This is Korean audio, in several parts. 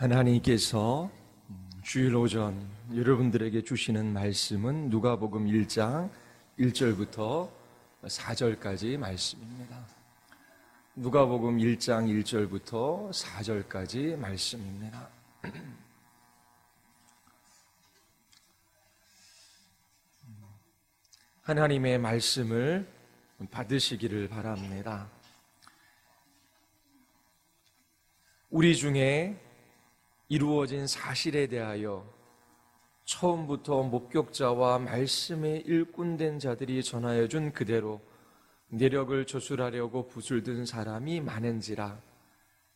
하나님께서 주일 오전 여러분들에게 주시는 말씀은 누가복음 1장 1절부터 4절까지 말씀입니다. 누가복음 1장 1절부터 4절까지 말씀입니다. 하나님의 말씀을 받으시기를 바랍니다. 우리 중에 이루어진 사실에 대하여 처음부터 목격자와 말씀에 일꾼된 자들이 전하여 준 그대로 내력을 조술하려고 붓을 든 사람이 많은지라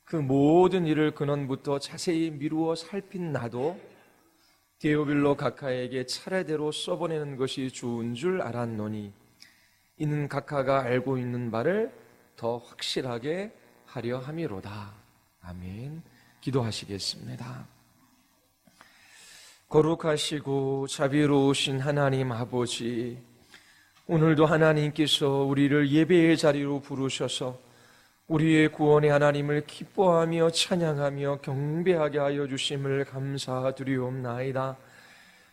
그 모든 일을 근원부터 자세히 미루어 살핀 나도 데오빌로 각하에게 차례대로 써보내는 것이 좋은 줄 알았노니 이는 각하가 알고 있는 바를 더 확실하게 하려 함이로다. 아멘. 기도하시겠습니다. 거룩하시고 자비로우신 하나님 아버지, 오늘도 하나님께서 우리를 예배의 자리로 부르셔서 우리의 구원의 하나님을 기뻐하며 찬양하며 경배하게 하여 주심을 감사드리옵나이다.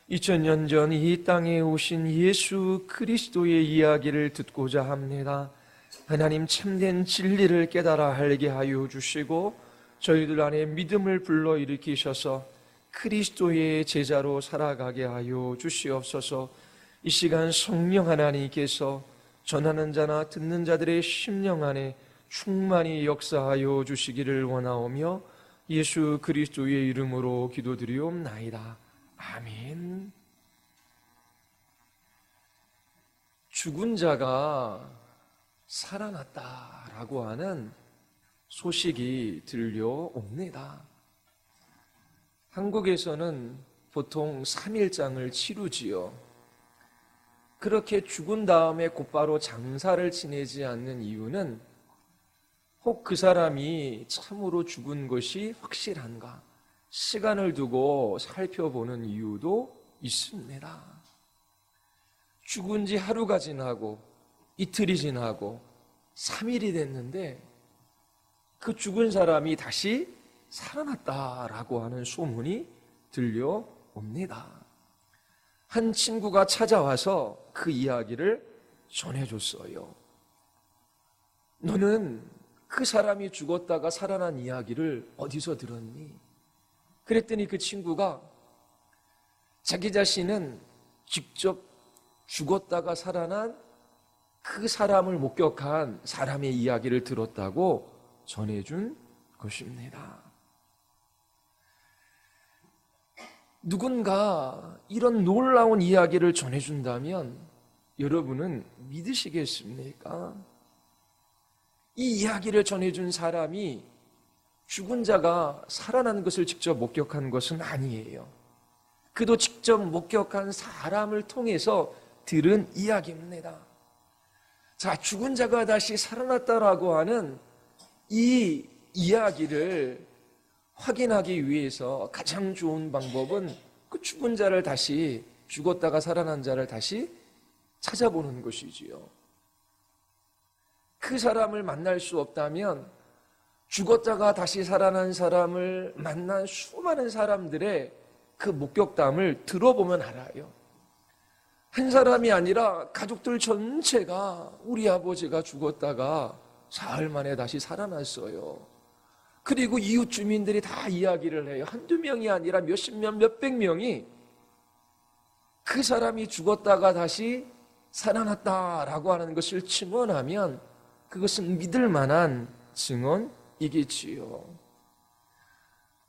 2000년 전 이 땅에 오신 예수 그리스도의 이야기를 듣고자 합니다. 하나님 참된 진리를 깨달아 알게 하여 주시고 저희들 안에 믿음을 불러일으키셔서 그리스도의 제자로 살아가게 하여 주시옵소서. 이 시간 성령 하나님께서 전하는 자나 듣는 자들의 심령 안에 충만히 역사하여 주시기를 원하오며 예수 그리스도의 이름으로 기도드리옵나이다. 아멘. 죽은 자가 살아났다라고 하는 소식이 들려옵니다. 한국에서는 보통 3일장을 치르지요. 그렇게 죽은 다음에 곧바로 장사를 지내지 않는 이유는 혹 그 사람이 참으로 죽은 것이 확실한가 시간을 두고 살펴보는 이유도 있습니다. 죽은 지 하루가 지나고 이틀이 지나고 3일이 됐는데 그 죽은 사람이 다시 살아났다라고 하는 소문이 들려옵니다. 한 친구가 찾아와서 그 이야기를 전해줬어요. 너는 그 사람이 죽었다가 살아난 이야기를 어디서 들었니? 그랬더니 그 친구가 자기 자신은 직접 죽었다가 살아난 그 사람을 목격한 사람의 이야기를 들었다고 전해준 것입니다. 누군가 이런 놀라운 이야기를 전해준다면 여러분은 믿으시겠습니까? 이 이야기를 전해준 사람이 죽은 자가 살아난 것을 직접 목격한 것은 아니에요. 그도 직접 목격한 사람을 통해서 들은 이야기입니다. 자, 죽은 자가 다시 살아났다라고 하는 이 이야기를 확인하기 위해서 가장 좋은 방법은 그 죽은 자를 다시, 죽었다가 살아난 자를 다시 찾아보는 것이지요. 그 사람을 만날 수 없다면 죽었다가 다시 살아난 사람을 만난 수많은 사람들의 그 목격담을 들어보면 알아요. 한 사람이 아니라 가족들 전체가 우리 아버지가 죽었다가 사흘 만에 다시 살아났어요. 그리고 이웃 주민들이 다 이야기를 해요. 한두 명이 아니라 몇십 명, 몇백 명이 그 사람이 죽었다가 다시 살아났다라고 하는 것을 증언하면 그것은 믿을 만한 증언이겠지요.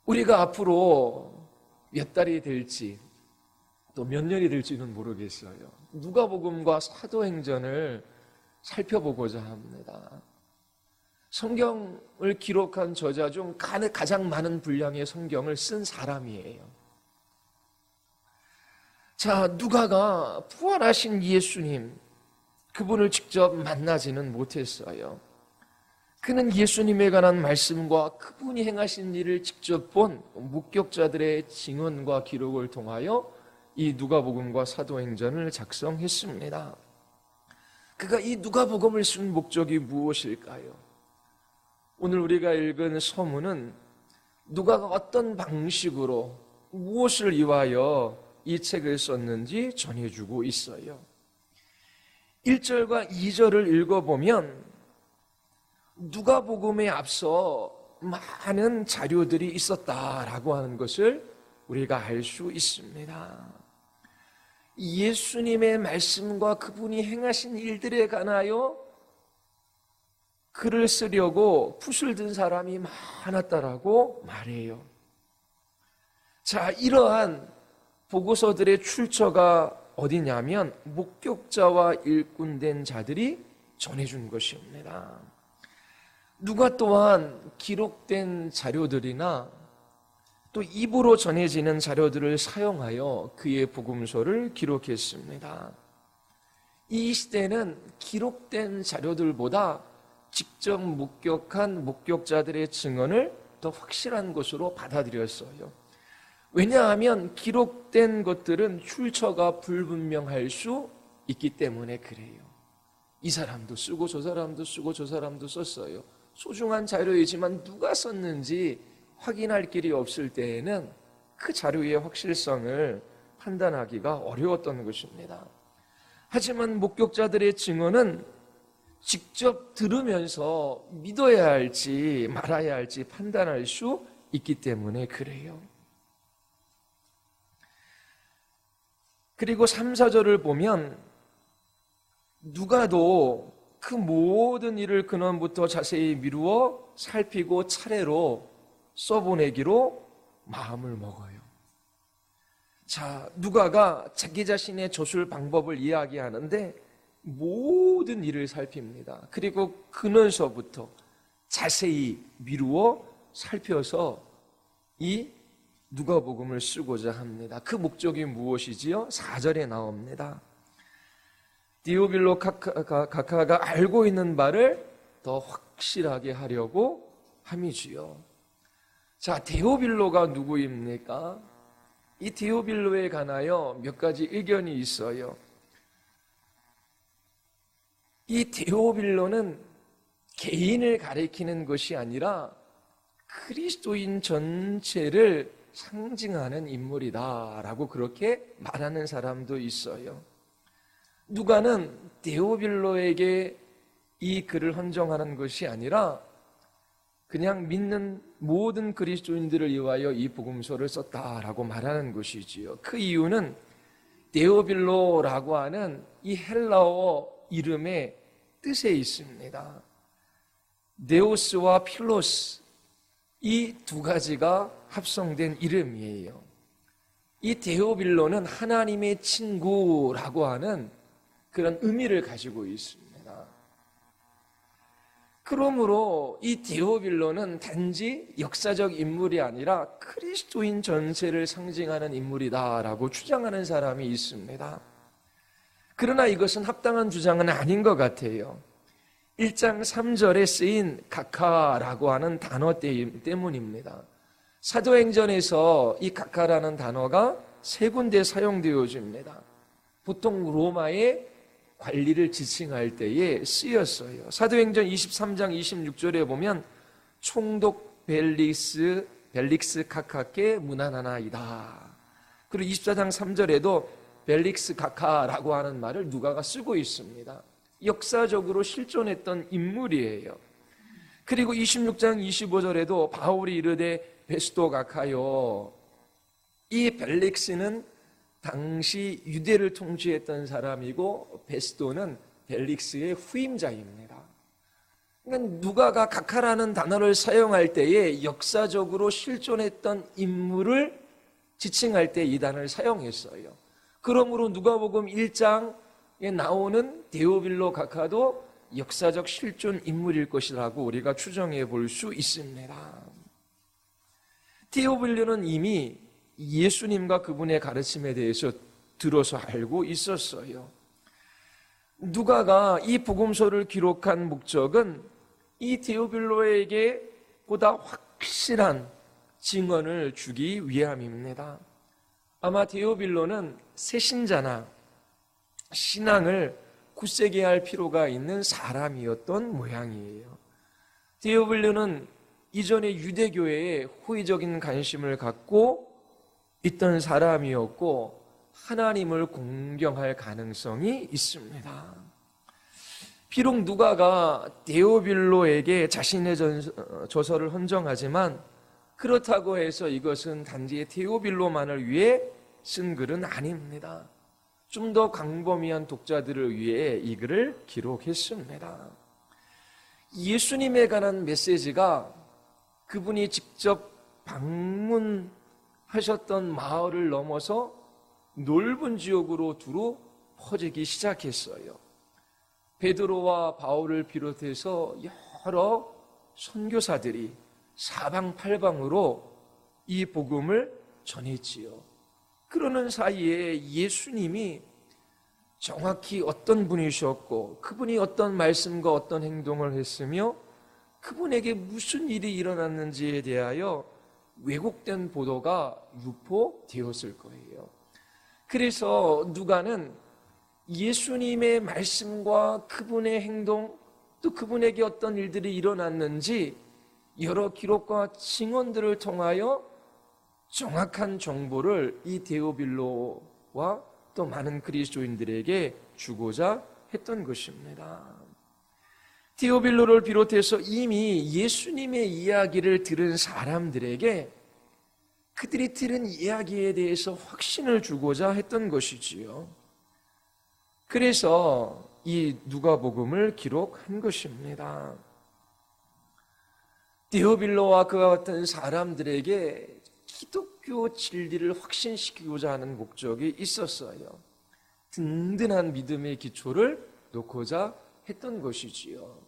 우리가 앞으로 몇 달이 될지 또 몇 년이 될지는 모르겠어요. 누가복음과 사도행전을 살펴보고자 합니다. 성경을 기록한 저자 중 가장 많은 분량의 성경을 쓴 사람이에요. 자, 누가가 부활하신 예수님, 그분을 직접 만나지는 못했어요. 그는 예수님에 관한 말씀과 그분이 행하신 일을 직접 본 목격자들의 증언과 기록을 통하여 이 누가복음과 사도행전을 작성했습니다. 그가 이 누가복음을 쓴 목적이 무엇일까요? 오늘 우리가 읽은 서문은 누가가 어떤 방식으로 무엇을 위하여 이 책을 썼는지 전해주고 있어요. 1절과 2절을 읽어보면 누가복음에 앞서 많은 자료들이 있었다라고 하는 것을 우리가 알 수 있습니다. 예수님의 말씀과 그분이 행하신 일들에 관하여 글을 쓰려고 붓을 든 사람이 많았다라고 말해요. 자, 이러한 보고서들의 출처가 어디냐면 목격자와 일꾼된 자들이 전해준 것입니다. 누가 또한 기록된 자료들이나 또 입으로 전해지는 자료들을 사용하여 그의 복음서를 기록했습니다. 이 시대는 기록된 자료들보다 직접 목격한 목격자들의 증언을 더 확실한 것으로 받아들였어요. 왜냐하면 기록된 것들은 출처가 불분명할 수 있기 때문에 그래요. 이 사람도 쓰고 저 사람도 쓰고 저 사람도 썼어요. 소중한 자료이지만 누가 썼는지 확인할 길이 없을 때에는 그 자료의 확실성을 판단하기가 어려웠던 것입니다. 하지만 목격자들의 증언은 직접 들으면서 믿어야 할지 말아야 할지 판단할 수 있기 때문에 그래요. 그리고 3, 4절을 보면 누가도 그 모든 일을 근원부터 자세히 미루어 살피고 차례로 써보내기로 마음을 먹어요. 자, 누가가 자기 자신의 저술 방법을 이야기하는데 모든 일을 살핍니다. 그리고 근원서부터 자세히 미루어 살펴서 이 누가복음을 쓰고자 합니다. 그 목적이 무엇이지요? 4절에 나옵니다. 디오빌로 각하가 알고 있는 바를 더 확실하게 하려고 함이지요. 자, 데오빌로가 누구입니까? 이 데오빌로에 관하여 몇 가지 의견이 있어요. 이 데오빌로는 개인을 가리키는 것이 아니라 그리스도인 전체를 상징하는 인물이다라고 그렇게 말하는 사람도 있어요. 누가는 데오빌로에게 이 글을 헌정하는 것이 아니라 그냥 믿는 모든 그리스도인들을 위하여 이 복음서를 썼다라고 말하는 것이지요. 그 이유는 데오빌로라고 하는 이 헬라어 이름의 뜻에 있습니다. 네오스와 필로스, 이 두 가지가 합성된 이름이에요. 이 데오빌로는 하나님의 친구라고 하는 그런 의미를 가지고 있습니다. 그러므로 이 데오빌로는 단지 역사적 인물이 아니라 그리스도인 전체를 상징하는 인물이다라고 주장하는 사람이 있습니다. 그러나 이것은 합당한 주장은 아닌 것 같아요. 1장 3절에 쓰인 각하라고 하는 단어 때문입니다. 사도행전에서 이 각하라는 단어가 3군데 사용되어집니다. 보통 로마의 관리를 지칭할 때에 쓰였어요. 사도행전 23장 26절에 보면 총독 벨릭스 각하께 문안하나이다. 그리고 24장 3절에도 벨릭스 각하라고 하는 말을 누가가 쓰고 있습니다. 역사적으로 실존했던 인물이에요. 그리고 26장 25절에도 바울이 이르되 베스도 각하요. 이 벨릭스는 당시 유대를 통치했던 사람이고 베스도는 벨릭스의 후임자입니다. 그러니까 누가가 각하라는 단어를 사용할 때에 역사적으로 실존했던 인물을 지칭할 때 이 단어를 사용했어요. 그러므로 누가복음 1장에 나오는 데오빌로 각하도 역사적 실존 인물일 것이라고 우리가 추정해 볼 수 있습니다. 데오빌로는 이미 예수님과 그분의 가르침에 대해서 들어서 알고 있었어요. 누가가 이 복음서를 기록한 목적은 이 데오빌로에게 보다 확실한 증언을 주기 위함입니다. 아마 데오빌로는 새신자나 신앙을 굳세게 할 필요가 있는 사람이었던 모양이에요. 데오빌로는 이전에 유대교회에 호의적인 관심을 갖고 있던 사람이었고 하나님을 공경할 가능성이 있습니다. 비록 누가가 데오빌로에게 자신의 저서를 헌정하지만 그렇다고 해서 이것은 단지 데오빌로만을 위해 쓴 글은 아닙니다. 좀 더 광범위한 독자들을 위해 이 글을 기록했습니다. 예수님에 관한 메시지가 그분이 직접 방문하셨던 마을을 넘어서 넓은 지역으로 두루 퍼지기 시작했어요. 베드로와 바울을 비롯해서 여러 선교사들이 사방팔방으로 이 복음을 전했지요. 그러는 사이에 예수님이 정확히 어떤 분이셨고 그분이 어떤 말씀과 어떤 행동을 했으며 그분에게 무슨 일이 일어났는지에 대하여 왜곡된 보도가 유포되었을 거예요. 그래서 누가는 예수님의 말씀과 그분의 행동 또 그분에게 어떤 일들이 일어났는지 여러 기록과 증언들을 통하여 정확한 정보를 이 데오빌로와 또 많은 그리스도인들에게 주고자 했던 것입니다. 데오빌로를 비롯해서 이미 예수님의 이야기를 들은 사람들에게 그들이 들은 이야기에 대해서 확신을 주고자 했던 것이지요. 그래서 이 누가복음을 기록한 것입니다. 데오빌로와 그와 같은 사람들에게 기독교 진리를 확신시키고자 하는 목적이 있었어요. 든든한 믿음의 기초를 놓고자 했던 것이지요.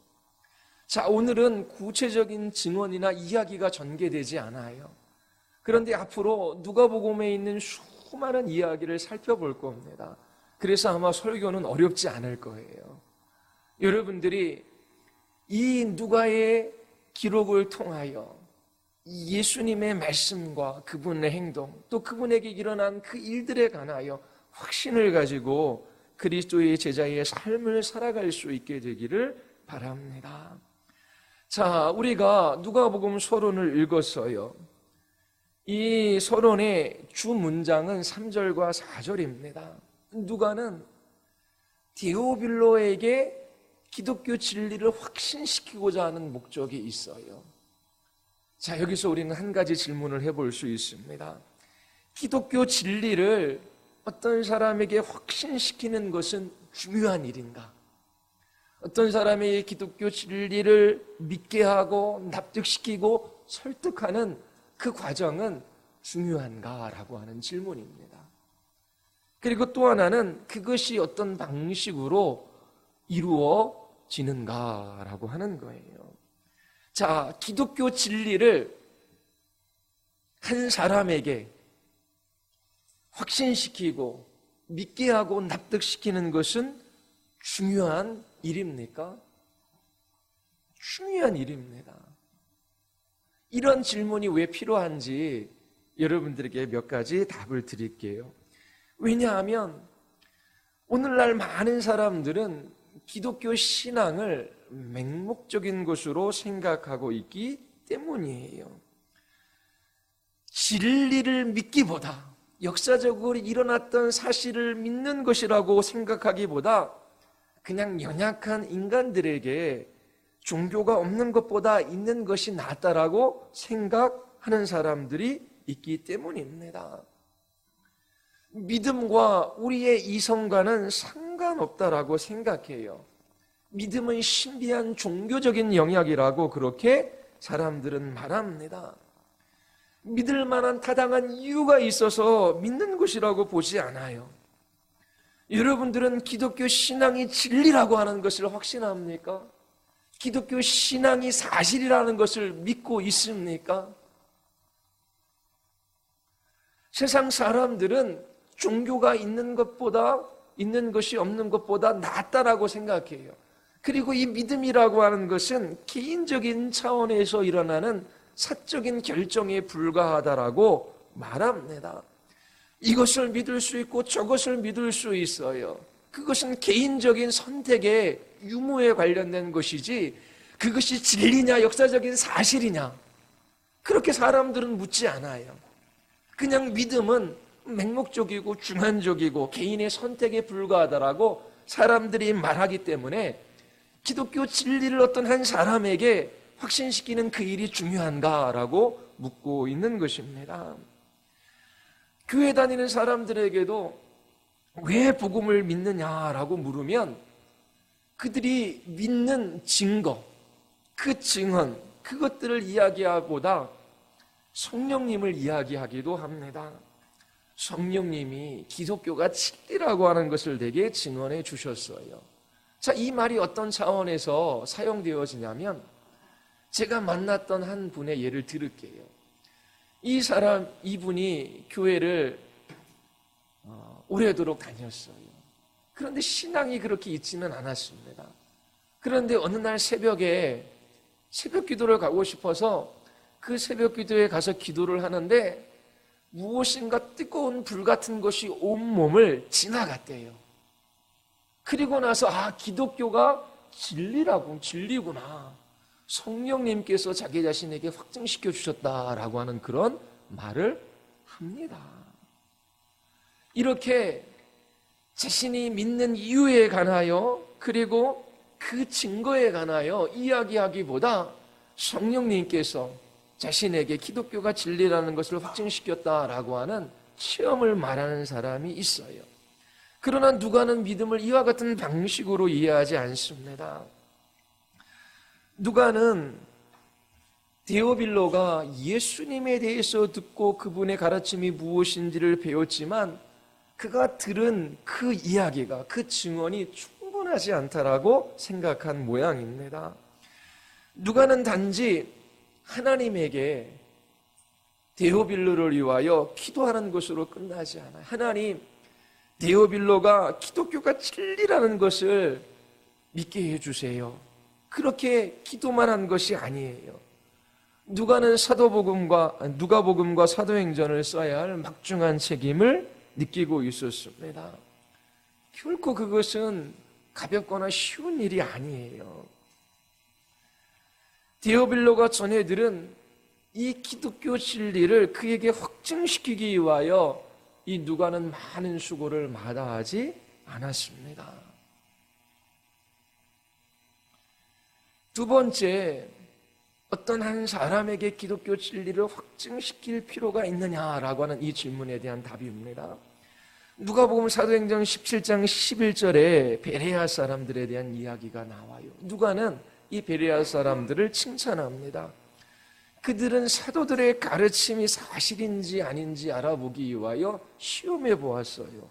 자, 오늘은 구체적인 증언이나 이야기가 전개되지 않아요. 그런데 앞으로 누가복음에 있는 수많은 이야기를 살펴볼 겁니다. 그래서 아마 설교는 어렵지 않을 거예요. 여러분들이 이 누가의 기록을 통하여 예수님의 말씀과 그분의 행동 또 그분에게 일어난 그 일들에 관하여 확신을 가지고 그리스도의 제자의 삶을 살아갈 수 있게 되기를 바랍니다. 자, 우리가 누가복음 서론을 읽었어요. 이 서론의 주 문장은 3절과 4절입니다. 누가는 데오빌로에게 기독교 진리를 확신시키고자 하는 목적이 있어요. 자, 여기서 우리는 한 가지 질문을 해볼 수 있습니다. 기독교 진리를 어떤 사람에게 확신시키는 것은 중요한 일인가? 어떤 사람에게 기독교 진리를 믿게 하고 납득시키고 설득하는 그 과정은 중요한가라고 하는 질문입니다. 그리고 또 하나는 그것이 어떤 방식으로 이루어지는가라고 하는 거예요. 자, 기독교 진리를 한 사람에게 확신시키고 믿게 하고 납득시키는 것은 중요한 일입니까? 중요한 일입니다. 이런 질문이 왜 필요한지 여러분들에게 몇 가지 답을 드릴게요. 왜냐하면 오늘날 많은 사람들은 기독교 신앙을 맹목적인 것으로 생각하고 있기 때문이에요. 진리를 믿기보다 역사적으로 일어났던 사실을 믿는 것이라고 생각하기보다 그냥 연약한 인간들에게 종교가 없는 것보다 있는 것이 낫다라고 생각하는 사람들이 있기 때문입니다. 믿음과 우리의 이성과는 상관없다라고 생각해요. 믿음은 신비한 종교적인 영역이라고 그렇게 사람들은 말합니다. 믿을 만한 타당한 이유가 있어서 믿는 것이라고 보지 않아요. 여러분들은 기독교 신앙이 진리라고 하는 것을 확신합니까? 기독교 신앙이 사실이라는 것을 믿고 있습니까? 세상 사람들은 종교가 있는 것이 없는 것보다 낫다라고 생각해요. 그리고 이 믿음이라고 하는 것은 개인적인 차원에서 일어나는 사적인 결정에 불과하다라고 말합니다. 이것을 믿을 수 있고 저것을 믿을 수 있어요. 그것은 개인적인 선택의 유무에 관련된 것이지 그것이 진리냐 역사적인 사실이냐 그렇게 사람들은 묻지 않아요. 그냥 믿음은 맹목적이고 주관적이고 개인의 선택에 불과하다라고 사람들이 말하기 때문에 기독교 진리를 어떤 한 사람에게 확신시키는 그 일이 중요한가라고 묻고 있는 것입니다. 교회 다니는 사람들에게도 왜 복음을 믿느냐라고 물으면 그들이 믿는 증거, 그 증언, 그것들을 이야기하기보다 성령님을 이야기하기도 합니다. 성령님이 기독교가 진리라고 하는 것을 내게 증언해 주셨어요. 자, 이 말이 어떤 차원에서 사용되어지냐면 제가 만났던 한 분의 예를 들을게요. 이분이 교회를 오래도록 다녔어요. 그런데 신앙이 그렇게 있지는 않았습니다. 그런데 어느 날 새벽에 새벽 기도를 가고 싶어서 그 새벽 기도에 가서 기도를 하는데 무엇인가 뜨거운 불 같은 것이 온몸을 지나갔대요. 그리고 나서 기독교가 진리구나. 성령님께서 자기 자신에게 확증시켜 주셨다라고 하는 그런 말을 합니다. 이렇게 자신이 믿는 이유에 관하여 그리고 그 증거에 관하여 이야기하기보다 성령님께서 자신에게 기독교가 진리라는 것을 확증시켰다라고 하는 체험을 말하는 사람이 있어요. 그러나 누가는 믿음을 이와 같은 방식으로 이해하지 않습니다. 누가는 데오빌로가 예수님에 대해서 듣고 그분의 가르침이 무엇인지를 배웠지만 그가 들은 그 이야기가, 그 증언이 충분하지 않다라고 생각한 모양입니다. 누가는 단지 하나님에게 데오빌로를 위하여 기도하는 것으로 끝나지 않아요. 하나님, 데오빌로가 기독교가 진리라는 것을 믿게 해주세요. 그렇게 기도만 한 것이 아니에요. 누가는 누가복음과 사도행전을 써야 할 막중한 책임을 느끼고 있었습니다. 결코 그것은 가볍거나 쉬운 일이 아니에요. 데오빌로가 전해들은 이 기독교 진리를 그에게 확증시키기 위하여 이 누가는 많은 수고를 마다하지 않았습니다. 두 번째, 어떤 한 사람에게 기독교 진리를 확증시킬 필요가 있느냐라고 하는 이 질문에 대한 답입니다. 누가복음 사도행전 17장 11절에 베레아 사람들에 대한 이야기가 나와요. 누가는 이 베레아 사람들을 칭찬합니다. 그들은 사도들의 가르침이 사실인지 아닌지 알아보기 위하여 시험해 보았어요.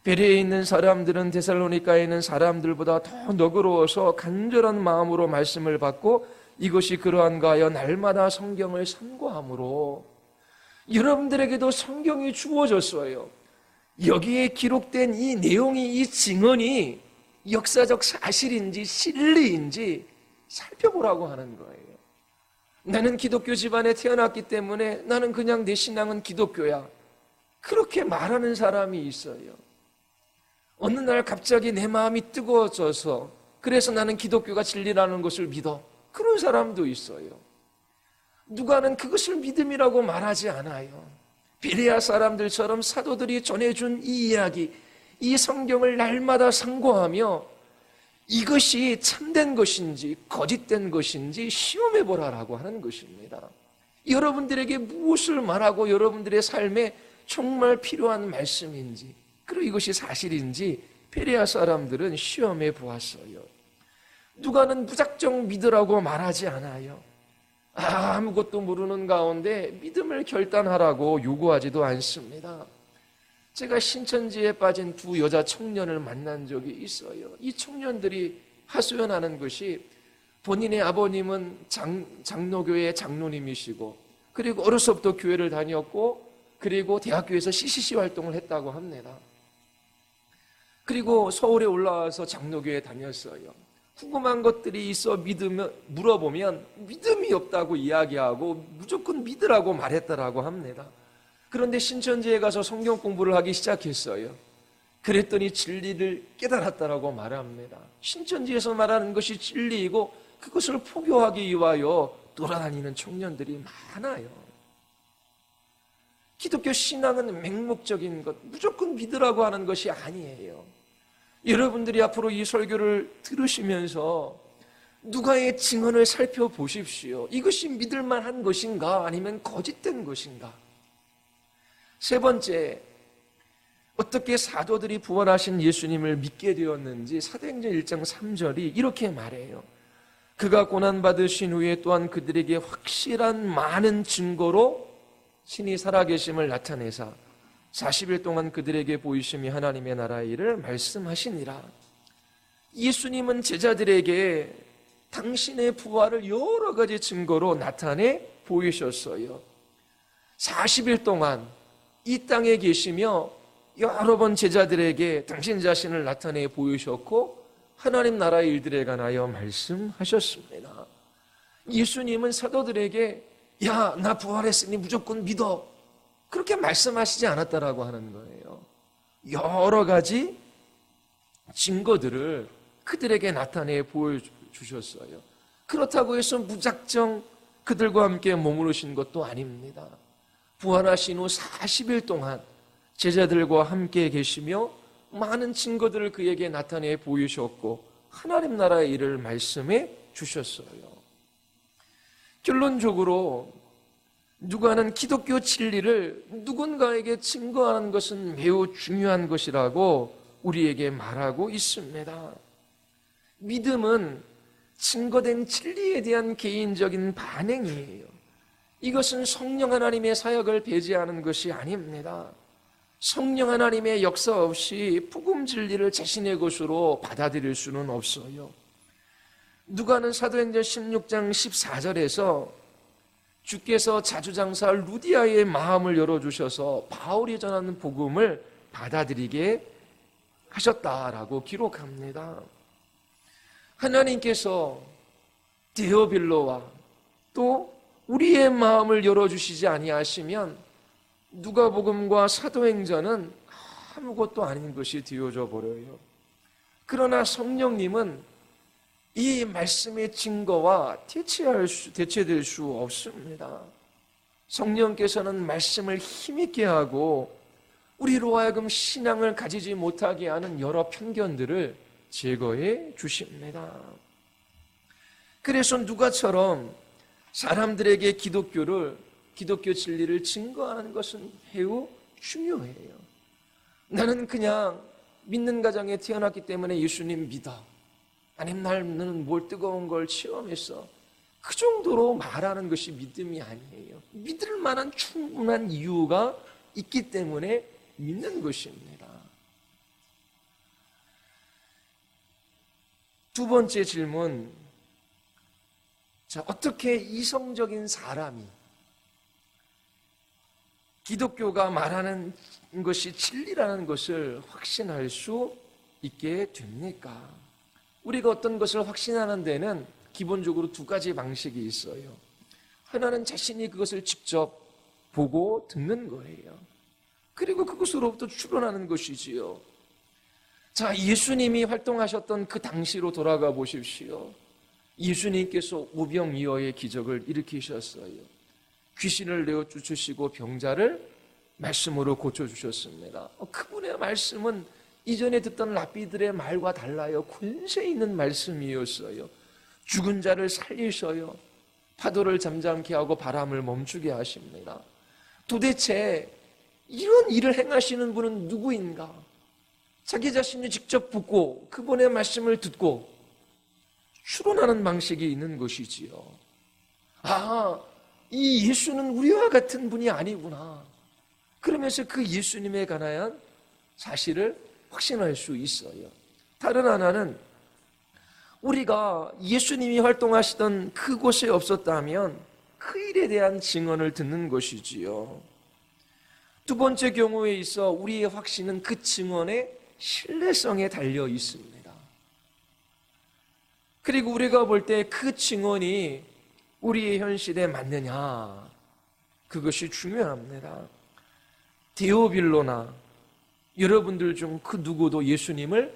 베레에 있는 사람들은 데살로니가에 있는 사람들보다 더 너그러워서 간절한 마음으로 말씀을 받고 이것이 그러한가 하여 날마다 성경을 참고함으로 여러분들에게도 성경이 주어졌어요. 여기에 기록된 이 내용이, 이 증언이 역사적 사실인지 진리인지 살펴보라고 하는 거예요. 나는 기독교 집안에 태어났기 때문에 나는 그냥 내 신앙은 기독교야. 그렇게 말하는 사람이 있어요. 어느 날 갑자기 내 마음이 뜨거워져서 그래서 나는 기독교가 진리라는 것을 믿어. 그런 사람도 있어요. 누가는 그것을 믿음이라고 말하지 않아요. 베레아 사람들처럼 사도들이 전해준 이 이야기, 이 성경을 날마다 상고하며 이것이 참된 것인지 거짓된 것인지 시험해보라라고 하는 것입니다. 여러분들에게 무엇을 말하고 여러분들의 삶에 정말 필요한 말씀인지 그리고 이것이 사실인지 베레아 사람들은 시험해 보았어요. 누가는 무작정 믿으라고 말하지 않아요. 아무것도 모르는 가운데 믿음을 결단하라고 요구하지도 않습니다. 제가 신천지에 빠진 두 여자 청년을 만난 적이 있어요. 이 청년들이 하소연하는 것이 본인의 아버님은 장로교의 장로님이시고 그리고 어려서부터 교회를 다녔고 그리고 대학교에서 CCC 활동을 했다고 합니다. 그리고 서울에 올라와서 장로교에 다녔어요. 궁금한 것들이 있어 물어보면 믿음이 없다고 이야기하고 무조건 믿으라고 말했다라고 합니다. 그런데 신천지에 가서 성경 공부를 하기 시작했어요. 그랬더니 진리를 깨달았다라고 말합니다. 신천지에서 말하는 것이 진리이고 그것을 포교하기 위하여 돌아다니는 청년들이 많아요. 기독교 신앙은 맹목적인 것, 무조건 믿으라고 하는 것이 아니에요. 여러분들이 앞으로 이 설교를 들으시면서 누가의 증언을 살펴보십시오. 이것이 믿을 만한 것인가 아니면 거짓된 것인가? 세 번째, 어떻게 사도들이 부활하신 예수님을 믿게 되었는지 사도행전 1장 3절이 이렇게 말해요. 그가 고난받으신 후에 또한 그들에게 확실한 많은 증거로 신이 살아계심을 나타내사 40일 동안 그들에게 보이심이 하나님의 나라의 일을 말씀하시니라. 예수님은 제자들에게 당신의 부활을 여러 가지 증거로 나타내 보이셨어요. 40일 동안 이 땅에 계시며 여러 번 제자들에게 당신 자신을 나타내 보이셨고 하나님 나라의 일들에 관하여 말씀하셨습니다. 예수님은 사도들에게 야, 나 부활했으니 무조건 믿어, 그렇게 말씀하시지 않았다라고 하는 거예요. 여러 가지 증거들을 그들에게 나타내 보여주셨어요. 그렇다고 해서 무작정 그들과 함께 머무르신 것도 아닙니다. 부활하신 후 40일 동안 제자들과 함께 계시며 많은 증거들을 그에게 나타내 보이셨고 하나님 나라의 일을 말씀해 주셨어요. 결론적으로 누가는 기독교 진리를 누군가에게 증거하는 것은 매우 중요한 것이라고 우리에게 말하고 있습니다. 믿음은 증거된 진리에 대한 개인적인 반응이에요. 이것은 성령 하나님의 사역을 배제하는 것이 아닙니다. 성령 하나님의 역사 없이 복음 진리를 자신의 것으로 받아들일 수는 없어요. 누가는 사도행전 16장 14절에서 주께서 자주장사 루디아의 마음을 열어주셔서 바울이 전하는 복음을 받아들이게 하셨다라고 기록합니다. 하나님께서 데오빌로와 또 우리의 마음을 열어주시지 아니하시면 누가복음과 사도행전은 아무것도 아닌 것이 되어져 버려요. 그러나 성령님은 이 말씀의 증거와 대체될 수 없습니다. 성령께서는 말씀을 힘있게 하고 우리로 하여금 신앙을 가지지 못하게 하는 여러 편견들을 제거해 주십니다. 그래서 누가처럼 사람들에게 기독교 진리를 증거하는 것은 매우 중요해요. 나는 그냥 믿는 가정에 태어났기 때문에 예수님 믿어, 아니면 나는 뭘 뜨거운 걸 체험했어, 그 정도로 말하는 것이 믿음이 아니에요. 믿을 만한 충분한 이유가 있기 때문에 믿는 것입니다. 두 번째 질문, 자, 어떻게 이성적인 사람이 기독교가 말하는 것이 진리라는 것을 확신할 수 있게 됩니까? 우리가 어떤 것을 확신하는 데는 기본적으로 두 가지 방식이 있어요. 하나는 자신이 그것을 직접 보고 듣는 거예요. 그리고 그것으로부터 추론하는 것이지요. 자, 예수님이 활동하셨던 그 당시로 돌아가 보십시오. 예수님께서 오병이어의 기적을 일으키셨어요. 귀신을 내어 쫓으시고 병자를 말씀으로 고쳐주셨습니다. 그분의 말씀은 이전에 듣던 랍비들의 말과 달라요. 권세 있는 말씀이었어요. 죽은 자를 살리셔요. 파도를 잠잠케 하고 바람을 멈추게 하십니다. 도대체 이런 일을 행하시는 분은 누구인가? 자기 자신이 직접 붙고 그분의 말씀을 듣고 추론하는 방식이 있는 것이지요. 아, 이 예수는 우리와 같은 분이 아니구나. 그러면서 그 예수님에 관한 사실을 확신할 수 있어요. 다른 하나는 우리가 예수님이 활동하시던 그곳에 없었다면 그 일에 대한 증언을 듣는 것이지요. 두 번째 경우에 있어 우리의 확신은 그 증언의 신뢰성에 달려 있습니다. 그리고 우리가 볼 때 그 증언이 우리의 현실에 맞느냐, 그것이 중요합니다. 데오빌로나 여러분들 중 그 누구도 예수님을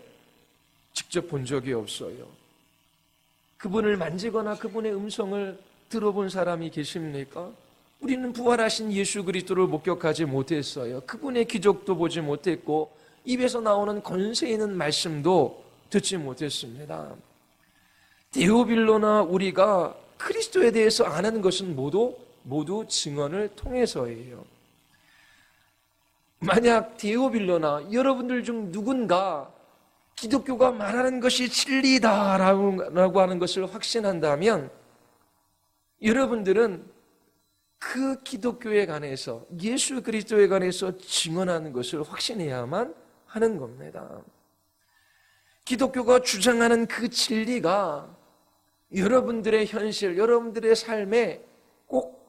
직접 본 적이 없어요. 그분을 만지거나 그분의 음성을 들어본 사람이 계십니까? 우리는 부활하신 예수 그리스도를 목격하지 못했어요. 그분의 기적도 보지 못했고 입에서 나오는 권세 있는 말씀도 듣지 못했습니다. 데오빌로나 우리가 그리스도에 대해서 아는 것은 모두 증언을 통해서예요. 만약 데오빌로나 여러분들 중 누군가 기독교가 말하는 것이 진리다라고 하는 것을 확신한다면 여러분들은 그 기독교에 관해서 예수 그리스도에 관해서 증언하는 것을 확신해야만 하는 겁니다. 기독교가 주장하는 그 진리가 여러분들의 현실, 여러분들의 삶에 꼭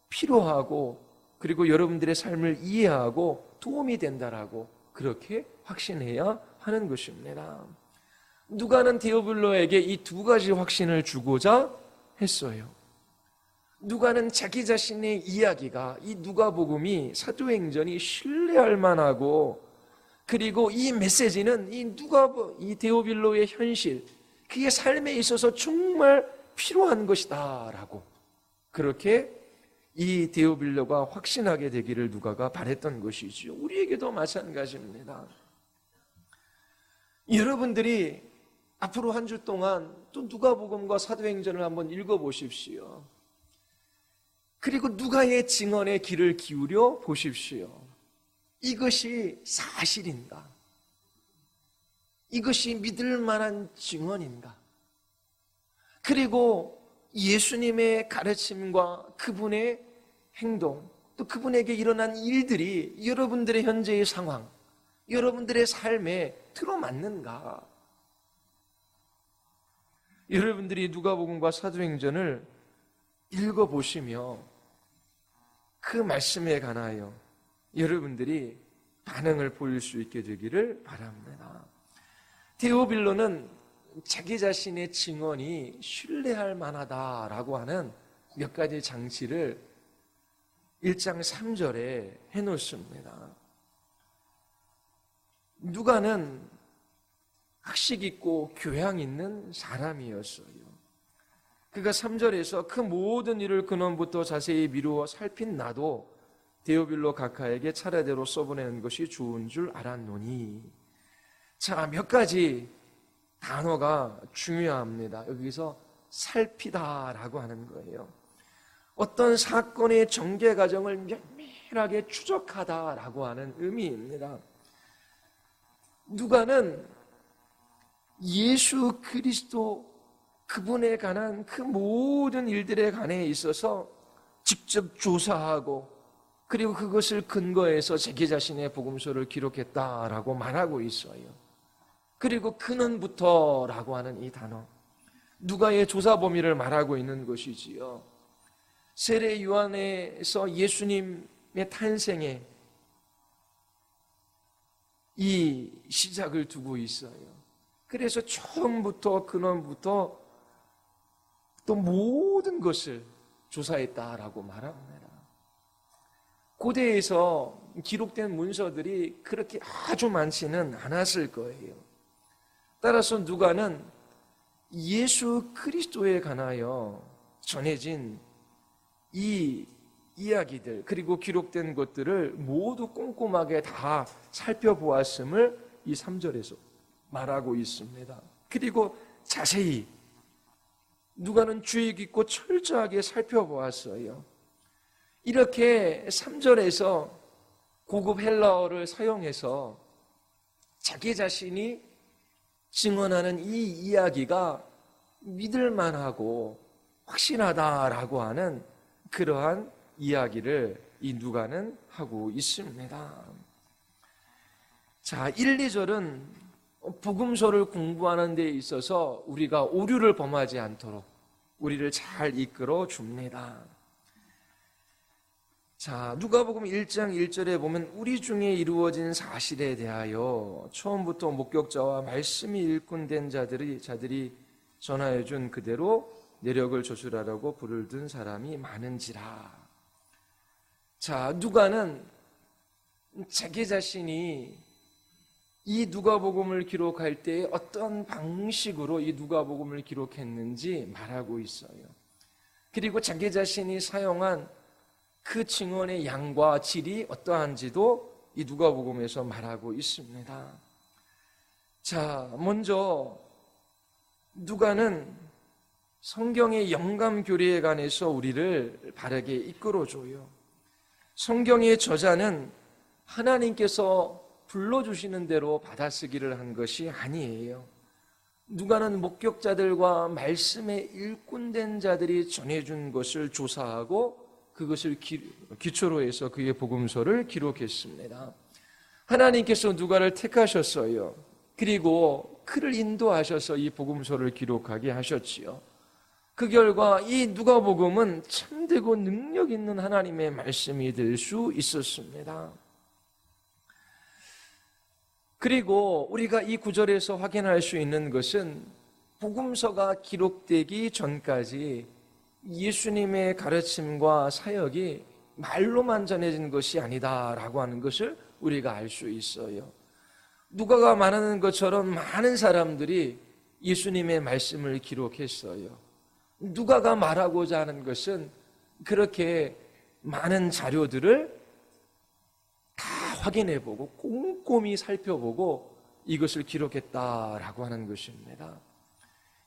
필요하고 그리고 여러분들의 삶을 이해하고 도움이 된다라고 그렇게 확신해야 하는 것입니다. 누가는 데오빌로에게 이 두 가지 확신을 주고자 했어요. 누가는 자기 자신의 이야기가 이 누가복음이 사도행전이 신뢰할 만하고 그리고 이 메시지는 이 데오빌로의 현실, 그의 삶에 있어서 정말 필요한 것이다라고 그렇게 이 데오빌로가 확신하게 되기를 누가가 바랬던 것이지요. 우리에게도 마찬가지입니다. 여러분들이 앞으로 한 주 동안 또 누가복음과 사도행전을 한번 읽어보십시오. 그리고 누가의 증언에 귀를 기울여 보십시오. 이것이 사실인가? 이것이 믿을 만한 증언인가? 그리고 예수님의 가르침과 그분의 행동, 또 그분에게 일어난 일들이 여러분들의 현재의 상황, 여러분들의 삶에 들어맞는가? 여러분들이 누가복음과 사도행전을 읽어보시며 그 말씀에 관하여 여러분들이 반응을 보일 수 있게 되기를 바랍니다. 데오빌로는 자기 자신의 증언이 신뢰할 만하다라고 하는 몇 가지 장치를 1장 3절에 해놓습니다. 누가는 학식 있고 교양 있는 사람이었어요. 그가 3절에서 그 모든 일을 근원부터 자세히 미루어 살핀 나도 데오빌로 각하에게 차례대로 써보내는 것이 좋은 줄 알았노니. 자, 몇 가지 단어가 중요합니다. 여기서 살피다라고 하는 거예요. 어떤 사건의 전개 과정을 면밀하게 추적하다라고 하는 의미입니다. 누가는 예수 그리스도 그분에 관한 그 모든 일들에 관해 있어서 직접 조사하고 그리고 그것을 근거해서 자기 자신의 복음서를 기록했다라고 말하고 있어요. 그리고 근원부터라고 하는 이 단어, 누가의 조사 범위를 말하고 있는 것이지요. 세례 요한에서 예수님의 탄생에 이 시작을 두고 있어요. 그래서 처음부터 근원부터 또 모든 것을 조사했다라고 말합니다. 고대에서 기록된 문서들이 그렇게 아주 많지는 않았을 거예요. 따라서 누가는 예수 그리스도에 관하여 전해진 이 이야기들 그리고 기록된 것들을 모두 꼼꼼하게 다 살펴보았음을 이 3절에서 말하고 있습니다. 그리고 자세히 누가는 주의 깊고 철저하게 살펴보았어요. 이렇게 3절에서 고급 헬라어를 사용해서 자기 자신이 증언하는 이 이야기가 믿을만하고 확신하다라고 하는 그러한 이야기를 이 누가는 하고 있습니다. 자, 1, 2절은 복음서를 공부하는 데 있어서 우리가 오류를 범하지 않도록 우리를 잘 이끌어 줍니다. 자, 누가복음 1장 1절에 보면 우리 중에 이루어진 사실에 대하여 처음부터 목격자와 말씀이 일꾼된 자들이 전하여 준 그대로 내력을 조술하라고 불을 든 사람이 많은지라. 자, 누가는 자기 자신이 이 누가복음을 기록할 때 어떤 방식으로 이 누가복음을 기록했는지 말하고 있어요. 그리고 자기 자신이 사용한 그 증언의 양과 질이 어떠한지도 이 누가복음에서 말하고 있습니다. 자, 먼저 누가는 성경의 영감 교리에 관해서 우리를 바르게 이끌어줘요. 성경의 저자는 하나님께서 불러주시는 대로 받아쓰기를 한 것이 아니에요. 누가는 목격자들과 말씀에 일꾼된 자들이 전해준 것을 조사하고 그것을 기초로 해서 그의 복음서를 기록했습니다. 하나님께서 누가를 택하셨어요. 그리고 그를 인도하셔서 이 복음서를 기록하게 하셨지요. 그 결과 이 누가복음은 참되고 능력 있는 하나님의 말씀이 될 수 있었습니다. 그리고 우리가 이 구절에서 확인할 수 있는 것은 복음서가 기록되기 전까지 예수님의 가르침과 사역이 말로만 전해진 것이 아니다라고 하는 것을 우리가 알 수 있어요. 누가가 말하는 것처럼 많은 사람들이 예수님의 말씀을 기록했어요. 누가가 말하고자 하는 것은 그렇게 많은 자료들을 다 확인해보고 꼼꼼히 살펴보고 이것을 기록했다라고 하는 것입니다.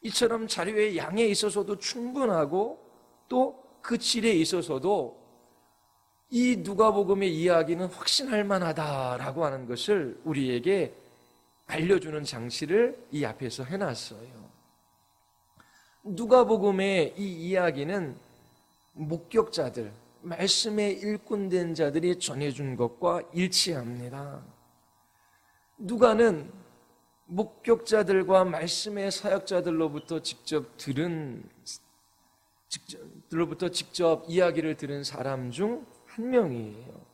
이처럼 자료의 양에 있어서도 충분하고 또 그 질에 있어서도 이 누가복음의 이야기는 확신할 만하다라고 하는 것을 우리에게 알려주는 장치를 이 앞에서 해놨어요. 누가복음의 이 이야기는 목격자들, 말씀에 일꾼된 자들이 전해준 것과 일치합니다. 누가는 목격자들과 말씀의 사역자들로부터 직접 이야기를 들은 사람 중 한 명이에요.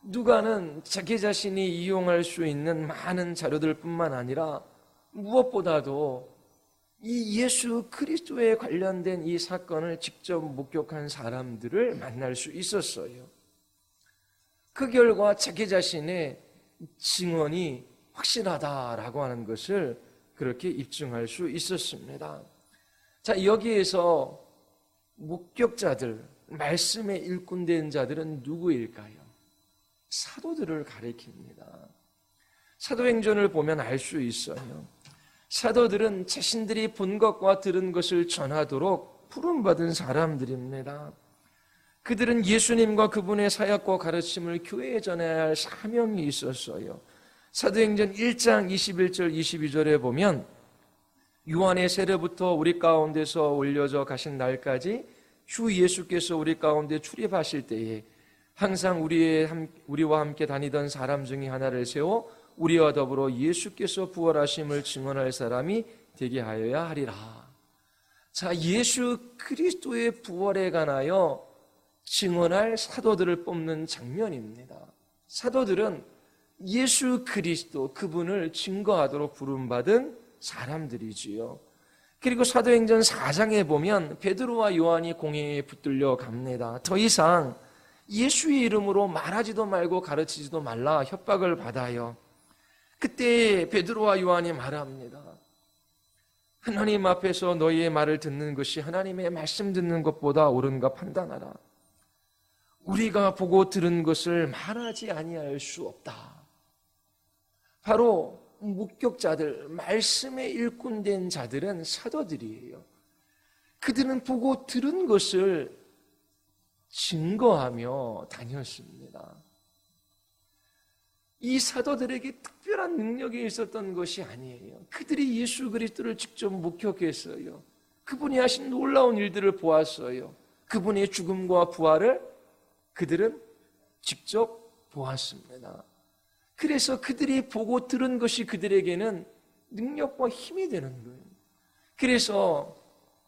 누가는 자기 자신이 이용할 수 있는 많은 자료들뿐만 아니라 무엇보다도 이 예수 그리스도에 관련된 이 사건을 직접 목격한 사람들을 만날 수 있었어요. 그 결과 자기 자신의 증언이 확실하다라고 하는 것을 그렇게 입증할 수 있었습니다. 자, 여기에서 목격자들, 말씀에 일꾼된 자들은 누구일까요? 사도들을 가리킵니다. 사도행전을 보면 알 수 있어요. 사도들은 자신들이 본 것과 들은 것을 전하도록 부름받은 사람들입니다. 그들은 예수님과 그분의 사역과 가르침을 교회에 전해야 할 사명이 있었어요. 사도행전 1장 21절 22절에 보면 요한의 세례부터 우리 가운데서 올려져 가신 날까지 주 예수께서 우리 가운데 출입하실 때에 항상 우리와 함께 다니던 사람 중에 하나를 세워 우리와 더불어 예수께서 부활하심을 증언할 사람이 되게 하여야 하리라. 자, 예수 그리스도의 부활에 관하여 증언할 사도들을 뽑는 장면입니다. 사도들은 예수 그리스도 그분을 증거하도록 부름받은 사람들이지요. 그리고 사도행전 4장에 보면 베드로와 요한이 공회에 붙들려 갑니다. 더 이상 예수의 이름으로 말하지도 말고 가르치지도 말라 협박을 받아요. 그때 베드로와 요한이 말합니다. 하나님 앞에서 너희의 말을 듣는 것이 하나님의 말씀 듣는 것보다 옳은가 판단하라. 우리가 보고 들은 것을 말하지 아니할 수 없다. 바로 목격자들, 말씀에 일꾼된 자들은 사도들이에요. 그들은 보고 들은 것을 증거하며 다녔습니다. 이 사도들에게 특별한 능력이 있었던 것이 아니에요. 그들이 예수 그리스도를 직접 목격했어요. 그분이 하신 놀라운 일들을 보았어요. 그분의 죽음과 부활을 그들은 직접 보았습니다. 그래서 그들이 보고 들은 것이 그들에게는 능력과 힘이 되는 거예요. 그래서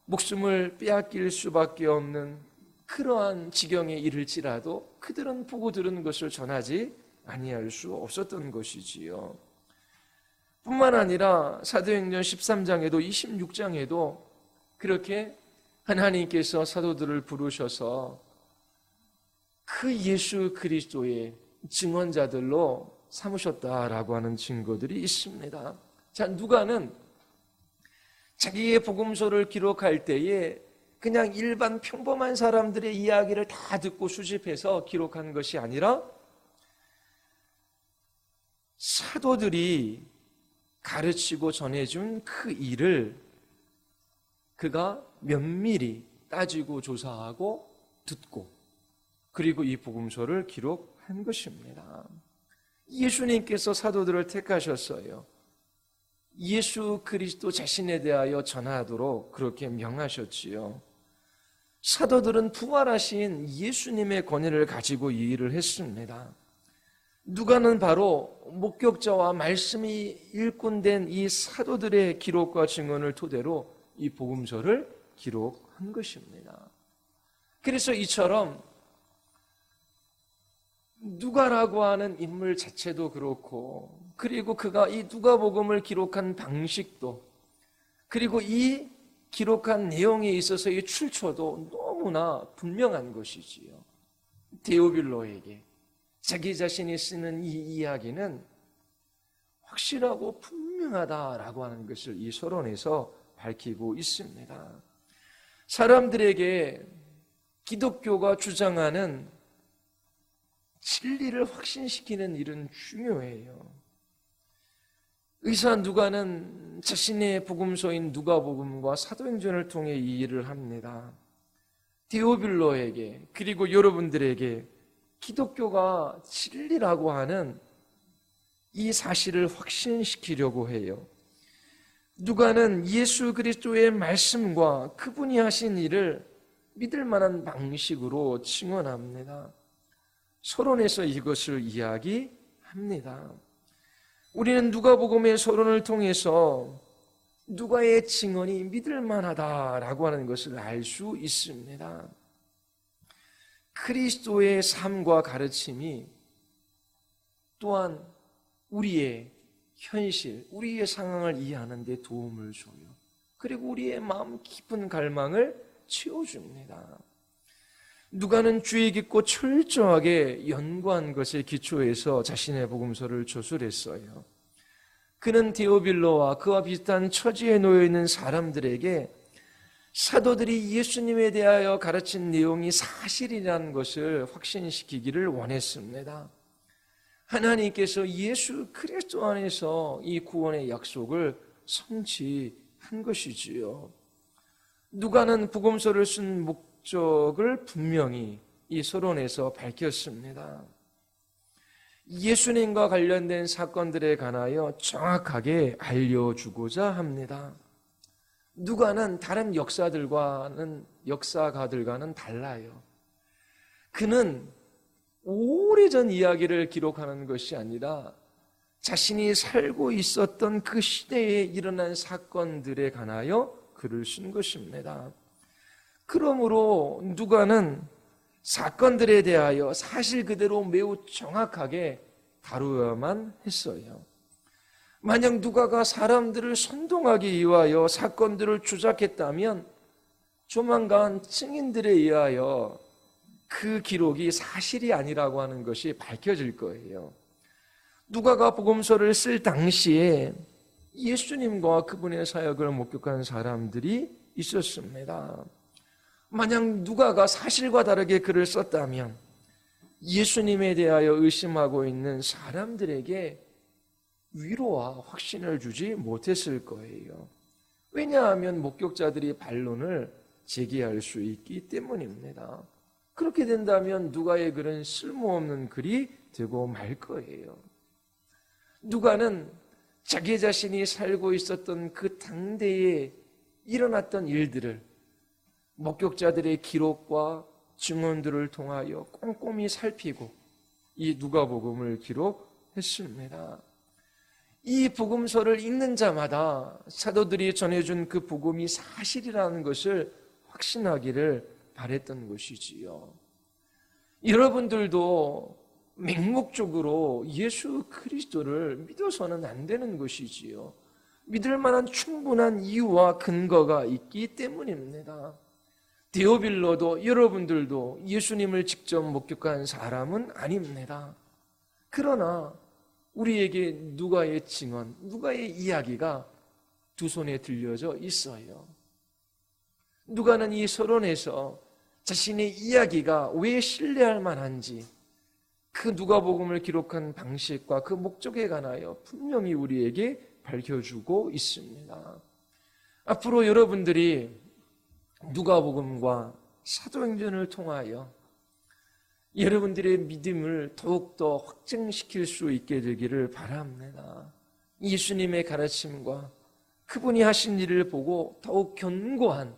목숨을 빼앗길 수밖에 없는 그러한 지경에 이를지라도 그들은 보고 들은 것을 전하지 아니할 수 없었던 것이지요. 뿐만 아니라 사도행전 13장에도 26장에도 그렇게 하나님께서 사도들을 부르셔서 그 예수 그리스도의 증언자들로 삼으셨다라고 하는 증거들이 있습니다. 자, 누가는 자기의 복음서를 기록할 때에 그냥 일반 평범한 사람들의 이야기를 다 듣고 수집해서 기록한 것이 아니라 사도들이 가르치고 전해준 그 일을 그가 면밀히 따지고 조사하고 듣고 그리고 이 복음서를 기록한 것입니다. 예수님께서 사도들을 택하셨어요. 예수 그리스도 자신에 대하여 전하도록 그렇게 명하셨지요. 사도들은 부활하신 예수님의 권위를 가지고 이 일을 했습니다. 누가는 바로 목격자와 말씀이 일꾼된 이 사도들의 기록과 증언을 토대로 이 복음서를 기록한 것입니다. 그래서 이처럼 누가라고 하는 인물 자체도 그렇고 그리고 그가 이 누가복음을 기록한 방식도 그리고 이 기록한 내용에 있어서의 출처도 너무나 분명한 것이지요. 데오빌로에게 자기 자신이 쓰는 이 이야기는 확실하고 분명하다라고 하는 것을 이 서론에서 밝히고 있습니다. 사람들에게 기독교가 주장하는 진리를 확신시키는 일은 중요해요. 의사 누가는 자신의 복음서인 누가복음과 사도행전을 통해 이 일을 합니다. 데오빌로에게 그리고 여러분들에게 기독교가 진리라고 하는 이 사실을 확신시키려고 해요. 누가는 예수 그리스도의 말씀과 그분이 하신 일을 믿을 만한 방식으로 증언합니다. 서론에서 이것을 이야기합니다. 우리는 누가복음의 서론을 통해서 누가의 증언이 믿을 만하다라고 하는 것을 알 수 있습니다. 그리스도의 삶과 가르침이 또한 우리의 현실, 우리의 상황을 이해하는 데 도움을 줘요. 그리고 우리의 마음 깊은 갈망을 채워줍니다. 누가는 주의 깊고 철저하게 연구한 것에 기초해서 자신의 복음서를 저술했어요. 그는 데오빌로와 그와 비슷한 처지에 놓여 있는 사람들에게 사도들이 예수님에 대하여 가르친 내용이 사실이라는 것을 확신시키기를 원했습니다. 하나님께서 예수 그리스도 안에서 이 구원의 약속을 성취한 것이지요. 누가는 복음서를 쓴 목적을 분명히 이 서론에서 밝혔습니다. 예수님과 관련된 사건들에 관하여 정확하게 알려주고자 합니다. 누가는 다른 역사가들과는 달라요. 그는 오래전 이야기를 기록하는 것이 아니라 자신이 살고 있었던 그 시대에 일어난 사건들에 관하여 글을 쓴 것입니다. 그러므로 누가는 사건들에 대하여 사실 그대로 매우 정확하게 다루어야만 했어요. 만약 누가가 사람들을 선동하기 위하여 사건들을 조작했다면 조만간 증인들에 의하여 그 기록이 사실이 아니라고 하는 것이 밝혀질 거예요. 누가가 복음서를 쓸 당시에 예수님과 그분의 사역을 목격한 사람들이 있었습니다. 만약 누가가 사실과 다르게 글을 썼다면 예수님에 대하여 의심하고 있는 사람들에게 위로와 확신을 주지 못했을 거예요. 왜냐하면 목격자들이 반론을 제기할 수 있기 때문입니다. 그렇게 된다면 누가의 글은 쓸모없는 글이 되고 말 거예요. 누가는 자기 자신이 살고 있었던 그 당대에 일어났던 일들을 목격자들의 기록과 증언들을 통하여 꼼꼼히 살피고 이 누가복음을 기록했습니다. 이 복음서를 읽는 자마다 사도들이 전해준 그 복음이 사실이라는 것을 확신하기를 바랬던 것이지요. 여러분들도 맹목적으로 예수 그리스도를 믿어서는 안 되는 것이지요. 믿을 만한 충분한 이유와 근거가 있기 때문입니다. 데오빌로도 여러분들도 예수님을 직접 목격한 사람은 아닙니다. 그러나 우리에게 누가의 증언, 누가의 이야기가 두 손에 들려져 있어요. 누가는 이 서론에서 자신의 이야기가 왜 신뢰할 만한지 그 누가복음을 기록한 방식과 그 목적에 관하여 분명히 우리에게 밝혀주고 있습니다. 앞으로 여러분들이 누가복음과 사도행전을 통하여 여러분들의 믿음을 더욱더 확증시킬 수 있게 되기를 바랍니다. 예수님의 가르침과 그분이 하신 일을 보고 더욱 견고한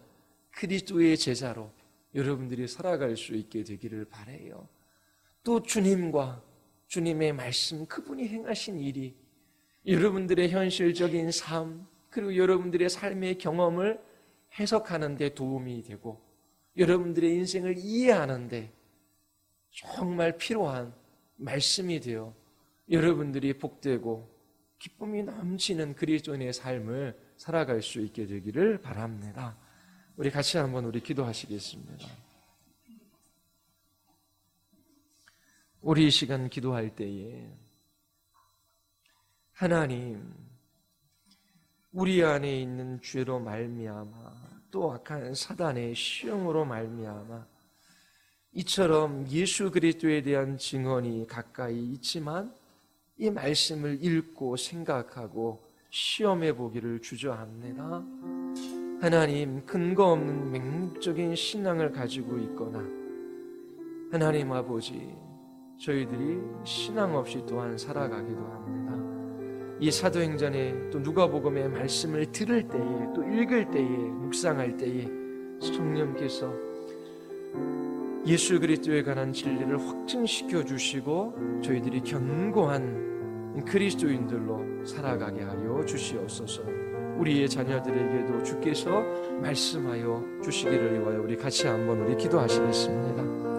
그리스도의 제자로 여러분들이 살아갈 수 있게 되기를 바라요. 또 주님과 주님의 말씀, 그분이 행하신 일이 여러분들의 현실적인 삶, 그리고 여러분들의 삶의 경험을 해석하는 데 도움이 되고 여러분들의 인생을 이해하는 데 정말 필요한 말씀이 되어 여러분들이 복되고 기쁨이 넘치는 그리스도인의 삶을 살아갈 수 있게 되기를 바랍니다. 우리 같이 한번 기도하시겠습니다. 우리 이 시간 기도할 때에 하나님, 우리 안에 있는 죄로 말미암아 또 악한 사단의 시험으로 말미암아 이처럼 예수 그리스도에 대한 증언이 가까이 있지만 이 말씀을 읽고 생각하고 시험해 보기를 주저합니다. 하나님, 근거 없는 맹목적인 신앙을 가지고 있거나 하나님 아버지, 저희들이 신앙 없이 또한 살아가기도 합니다. 이 사도행전에 또 누가복음의 말씀을 들을 때에 또 읽을 때에 묵상할 때에 성령께서 예수 그리스도에 관한 진리를 확증시켜 주시고 저희들이 견고한 그리스도인들로 살아가게 하여 주시옵소서. 우리의 자녀들에게도 주께서 말씀하여 주시기를 위하여 우리 같이 한번 기도하시겠습니다.